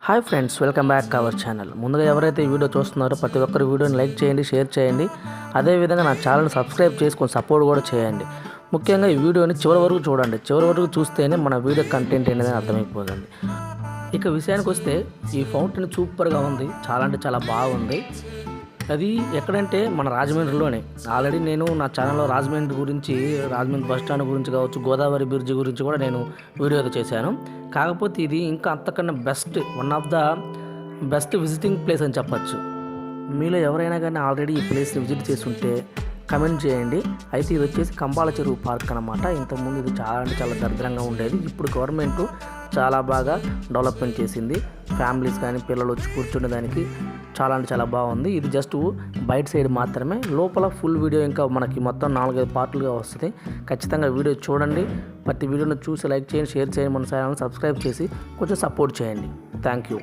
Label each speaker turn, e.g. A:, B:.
A: Hi friends, welcome back to our channel. ముందుగా ఎవరైతే ఈ వీడియో చూస్తున్నారో ప్రతి ఒక్కరు వీడియోని లైక్ చేయండి, షేర్ చేయండి. అదేవిధంగా నా ఛానల్ని సబ్స్క్రైబ్ చేసుకొని సపోర్ట్ కూడా చేయండి. ముఖ్యంగా ఈ వీడియోని చివరి వరకు చూడండి. చివరి వరకు చూస్తేనే మన వీడియో కంటెంట్ అనేది అర్థమైపోతుంది. ఇక విషయానికి వస్తే ఈ ఫౌంటైన్ సూపర్గా ఉంది, చాలా అంటే చాలా బాగుంది. అది ఎక్కడంటే మన రాజమండ్రిలోనే. ఆల్రెడీ నేను నా ఛానల్లో రాజమండ్రి బస్ స్టాండ్ గురించి కావచ్చు, గోదావరి బ్రిడ్జ్ గురించి కూడా నేను వీడియో అయితే చేశాను. కాకపోతే ఇది ఇంకా అంతకన్నా one of the best visiting place అని చెప్పచ్చు. మీలో ఎవరైనా కానీ ఆల్రెడీ ఈ ప్లేస్ విజిట్ చేసి ఉంటే కమెంట్ చేయండి. అయితే ఇది వచ్చేసి కంబాల చెరువు పార్క్ అనమాట. ఇంతకుముందు ఇది చాలా అంటే చాలా దరిద్రంగా ఉండేది. ఇప్పుడు గవర్నమెంట్ చాలా బాగా డెవలప్మెంట్ చేసింది. ఫ్యామిలీస్ కానీ పిల్లలు వచ్చి కూర్చునేదానికి చాలా అంటే చాలా బాగుంది. ఇది జస్ట్ బయట సైడ్ మాత్రమే, లోపల ఫుల్ వీడియో ఇంకా మనకి మొత్తం 4-5 పార్టులుగా వస్తుంది. ఖచ్చితంగా వీడియో చూడండి. ప్రతి వీడియోను చూసి లైక్ చేయండి, షేర్ చేయండి, మన ఛానల్ని సబ్స్క్రైబ్ చేసి కొంచెం సపోర్ట్ చేయండి. Thank you.